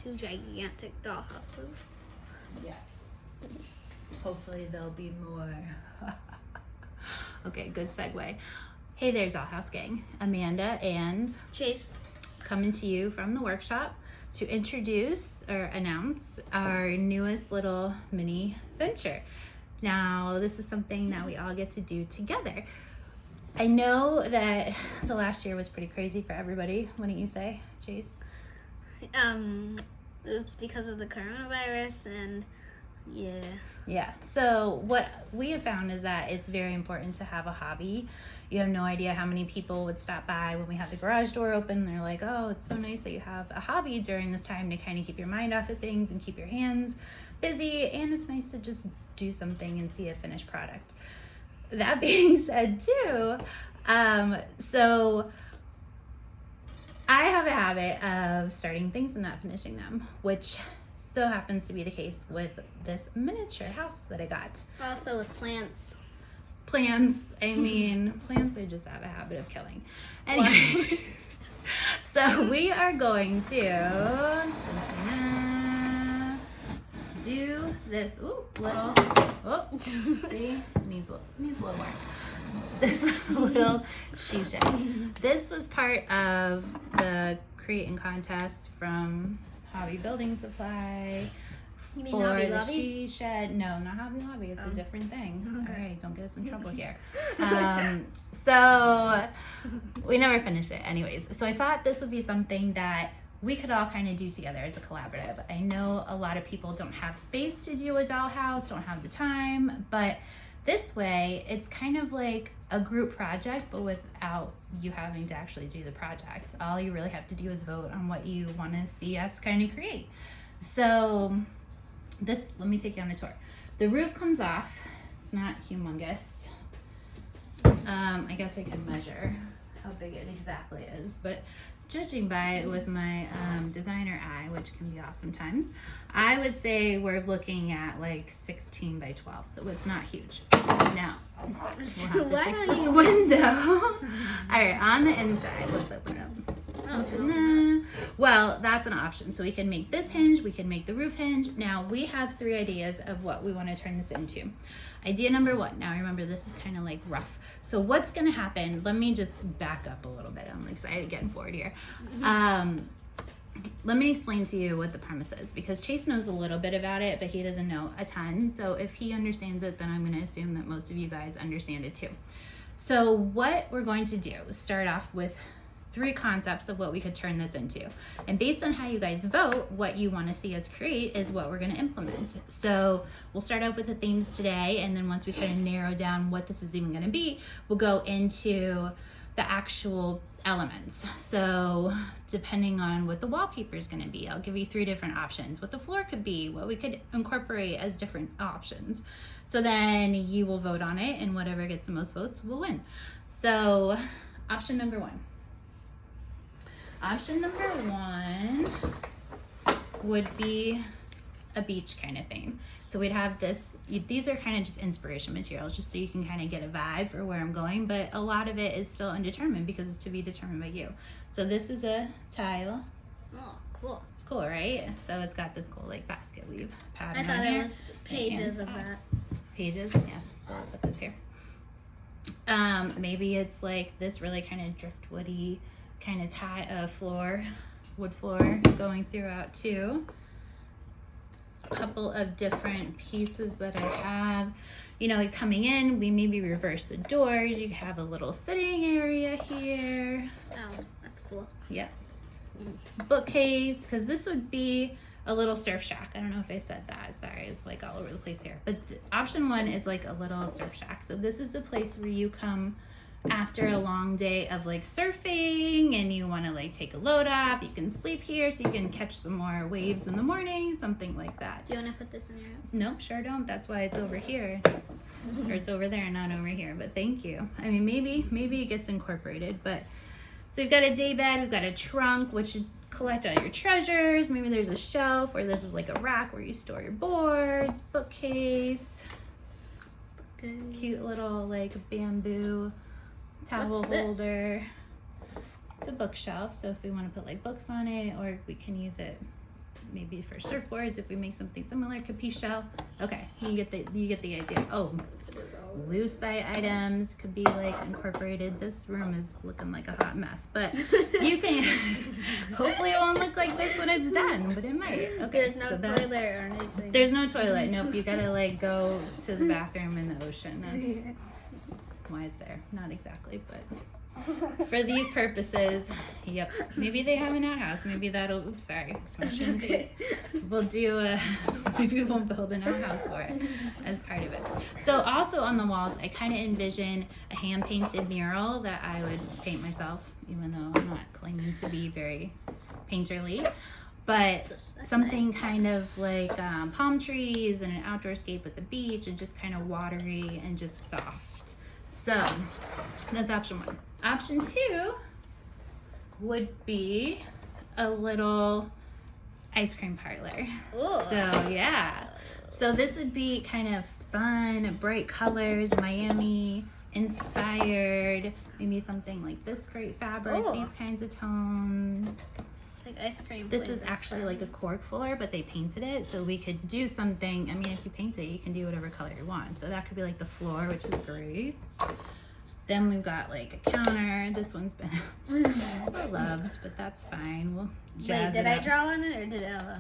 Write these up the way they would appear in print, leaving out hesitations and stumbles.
2 gigantic dollhouses. Yes. Hopefully there'll be more. Okay, good segue. Hey there, Dollhouse Gang. Amanda and Chase. Coming to you from the workshop to introduce or announce our newest little mini venture. Now, this is something that we all get to do together. I know that the last year was pretty crazy for everybody, wouldn't you say, Chase? It's because of the coronavirus and yeah. Yeah, so what we have found is that it's very important to have a hobby. You have no idea how many people would stop by when we have the garage door open. They're like, oh, it's so nice that you have a hobby during this time to kind of keep your mind off of things and keep your hands busy. And it's nice to just do something and see a finished product. That being said, too, so I have a habit of starting things and not finishing them, which so happens to be the case with this miniature house that I got. Also with plants. Plants, I mean, plants I just have a habit of killing. Anyways, so we are going to do this, see, needs a little more. This little she shed. This was part of the creating contest from Hobby Building Supply. You mean for Hobby the Lobby? she shed. No, not Hobby Lobby. It's a different thing. Okay. All right, don't get us in trouble here. So we never finished it anyways. So I thought this would be something that we could all kind of do together as a collaborative. I know a lot of people don't have space to do a dollhouse, don't have the time, but this way it's kind of like a group project, but without you having to actually do the project. All you really have to do is vote on what you want to see us kind of create. So this, let me take you on a tour. The roof comes off. It's not humongous. I guess I could measure how big it exactly is, but judging by it with my designer eye, which can be off sometimes, I would say we're looking at like 16 by 12, so it's not huge. Now, we'll have to fix this window. All right, on the inside, let's open it up. Well, that's an option. So we can make this hinge, we can make the roof hinge. Now, we have 3 ideas of what we want to turn this into. Idea number 1. Now, remember, this is kind of like rough. So what's going to happen? Let me just back up a little bit. I'm excited getting forward here. Let me explain to you what the premise is, because Chase knows a little bit about it, but he doesn't know a ton. So if he understands it, then I'm going to assume that most of you guys understand it too. So what we're going to do is start off with 3 concepts of what we could turn this into. And based on how you guys vote, what you want to see us create is what we're going to implement. So we'll start out with the themes today, and then once we kind of narrow down what this is even going to be, we'll go into the actual elements. So depending on what the wallpaper is going to be, I'll give you 3 different options. What the floor could be, what we could incorporate as different options. So then you will vote on it, and whatever gets the most votes will win. So option number 1. Option number 1 would be a beach kind of theme. So we'd have this, these are kind of just inspiration materials, just so you can kind of get a vibe for where I'm going, but a lot of it is still undetermined because it's to be determined by you. So this is a tile. Oh, cool. It's cool, right? So it's got this cool like basket weave pattern. I thought on it here. was pages of that. Pages, yeah. So I'll put this here. Maybe it's like this really kind of driftwoody kind of wood floor going throughout too. A couple of different pieces that I have. You know, coming in, we maybe reverse the doors. You have a little sitting area here. Oh, that's cool. Yep. Bookcase, because this would be a little surf shack. I don't know if I said that. Sorry, it's like all over the place here. But option 1 is like a little surf shack. So this is the place where you come after a long day of like surfing and you want to like take a load off. You can sleep here so you can catch some more waves in the morning, something like that. Do you want to put this in your house? Nope, sure don't. That's why it's over here. Or it's over there, not over here. But thank you. I mean, maybe it gets incorporated. But so we've got a day bed, we've got a trunk, which should collect all your treasures. Maybe there's a shelf, or this is like a rack where you store your boards, bookcase, cute little like bamboo towel holder. It's a bookshelf, so if we want to put like books on it, or we can use it maybe for surfboards, if we make something similar, capisce. Okay, you get the idea. Oh, lucite items could be like incorporated. This room is looking like a hot mess, but you can hopefully it won't look like this when it's done, but it might. Okay, There's no toilet or anything. There's no toilet. Nope, you gotta like go to the bathroom in the ocean. That's why it's there. Not exactly, but for these purposes, yep. Maybe they have an outhouse. Maybe that'll. Oops, sorry. Okay. We'll do a. Maybe we'll build an outhouse for it as part of it. So also on the walls, I kind of envision a hand painted mural that I would paint myself, even though I'm not claiming to be very painterly. But something kind of like palm trees and an outdoor scape at the beach, and just kind of watery and just soft. So that's option 1. Option 2 would be a little ice cream parlor. Ooh. So yeah. So this would be kind of fun, bright colors, Miami inspired, maybe something like this great fabric, Ooh. these kinds of tones. Like ice cream. This is actually like a cork floor, but they painted it, so we could do something. I mean, if you paint it, you can do whatever color you want. So that could be like the floor, which is great. Then we've got like a counter. This one's been loved, but that's fine. We'll jazz Wait, did it I up. draw on it or did Ella?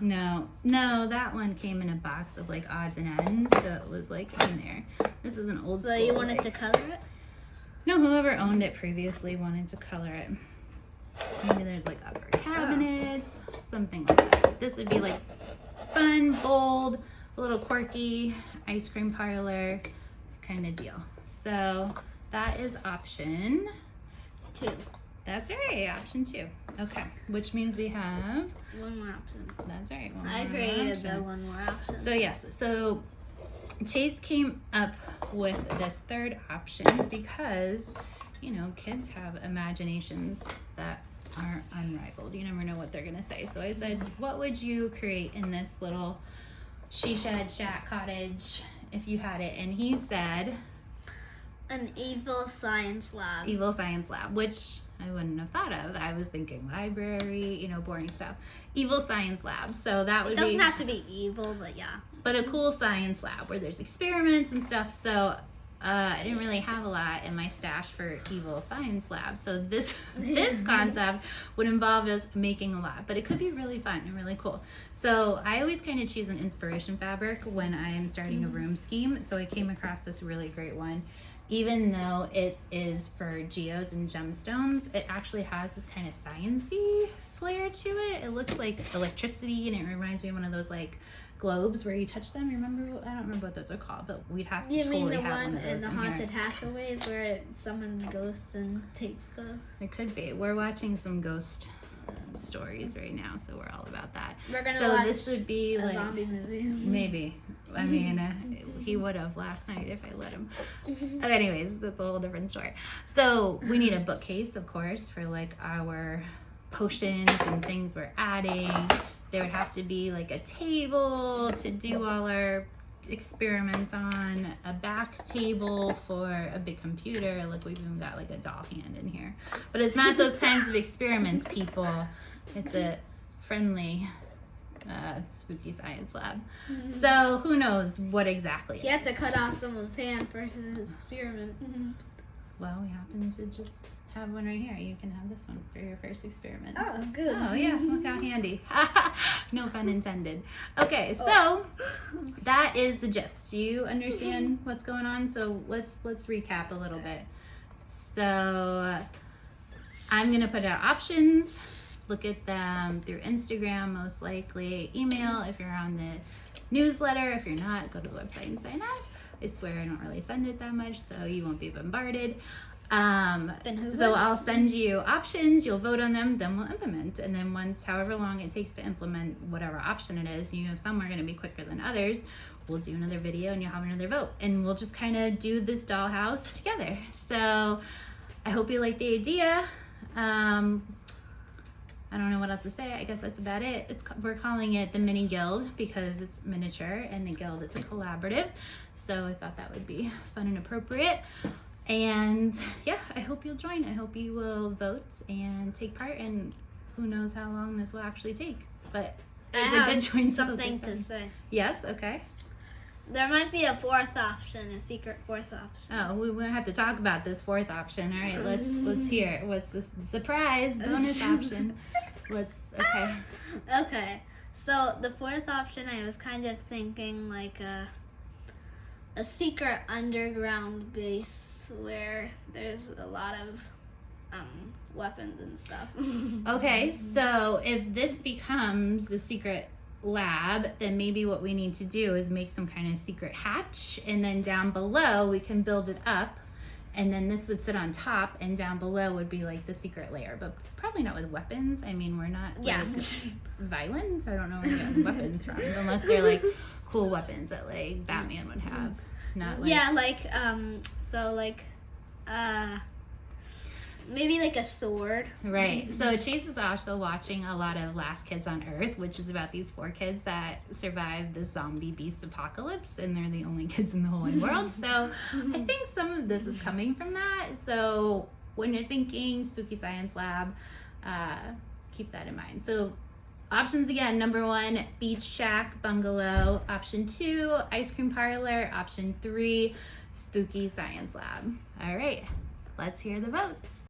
No, that one came in a box of like odds and ends, so it was like in there. This is an old So school. you wanted like- to color it? No, whoever owned it previously wanted to color it. Maybe there's like upper cabinets, something like that. This would be like fun, bold, a little quirky ice cream parlor kind of deal. So that is option 2. That's right, option 2. Okay, which means we have, One more option. that's right. one I more created option. the one more option. So yes, so Chase came up with this third option because, you know, kids have imaginations that are unrivaled. You never know what they're gonna say. So I said, what would you create in this little she shed shack cottage if you had it? And he said, An evil science lab. evil science lab, which I wouldn't have thought of. I was thinking library, you know, boring stuff. Evil science lab. So that would It doesn't be, have to be evil, but yeah. but a cool science lab where there's experiments and stuff. So I didn't really have a lot in my stash for evil science lab. So this concept would involve us making a lab, but it could be really fun and really cool. So I always kind of choose an inspiration fabric when I'm starting a room scheme. So I came across this really great one. Even though it is for geodes and gemstones, it actually has this kind of science-y flair to it. It looks like electricity, and it reminds me of one of those like globes where you touch them. Remember? I don't remember what those are called, but we'd have to You totally mean the have one of in those the in Haunted here. Hathaways where it summons ghosts and takes ghosts? It could be. We're watching some ghost stories right now, so we're all about that. We're gonna So watch this would be a like zombie movie. maybe. I mean, he would have last night if I let him. Anyways, that's a whole different story. So we need a bookcase, of course, for like our potions and things we're adding. There would have to be like a table to do all our experiments on, a back table for a big computer. Look, we've even got like a doll hand in here. But it's not those kinds of experiments, people. It's a friendly spooky science lab. So who knows what exactly He it had is. to cut off someone's hand for his experiment. Well, we happen to just have one right here. You can have this one for your first experiment. Oh, good. Oh yeah, look how handy. No pun intended. Okay, so that is the gist. Do you understand what's going on? So let's recap a little bit. So I'm gonna put out options. Look at them through Instagram, most likely. Email if you're on the newsletter. If you're not, go to the website and sign up. I swear I don't really send it that much, so you won't be bombarded. Then who So would? I'll send you options, you'll vote on them, then we'll implement. And then once, however long it takes to implement whatever option it is, you know, some are gonna be quicker than others, we'll do another video and you'll have another vote. And we'll just kind of do this dollhouse together. So I hope you like the idea. I don't know what else to say. I guess that's about it. We're calling it the Mini Guild because it's miniature and the guild is a collaborative. So I thought that would be fun and appropriate. And yeah, I hope you'll join. I hope you will vote and take part. And who knows how long this will actually take. But is I a have good choice. of something the to time. say. Yes. Okay. There might be a fourth option, a secret fourth option. Oh, we won't have to talk about this fourth option. All right, let's hear it. What's the surprise bonus option? Okay. Okay, so the fourth option, I was kind of thinking like a secret underground base where there's a lot of weapons and stuff. Okay, so if this becomes the secret lab, then maybe what we need to do is make some kind of secret hatch, and then down below we can build it up, and then this would sit on top, and down below would be like the secret layer, but probably not with weapons. I mean, we're not Yeah. violent, so I don't know where you're getting weapons from, unless they're like cool weapons that like Batman would have. Not like Yeah, like so like maybe like a sword. Right. So Chase is also watching a lot of Last Kids on Earth, which is about these 4 kids that survived the zombie beast apocalypse, and they're the only kids in the whole wide world. So I think some of this is coming from that. So when you're thinking Spooky Science Lab, keep that in mind. So options again: number 1, beach shack bungalow. Option 2, ice cream parlor. Option 3, Spooky Science Lab. All right, let's hear the votes.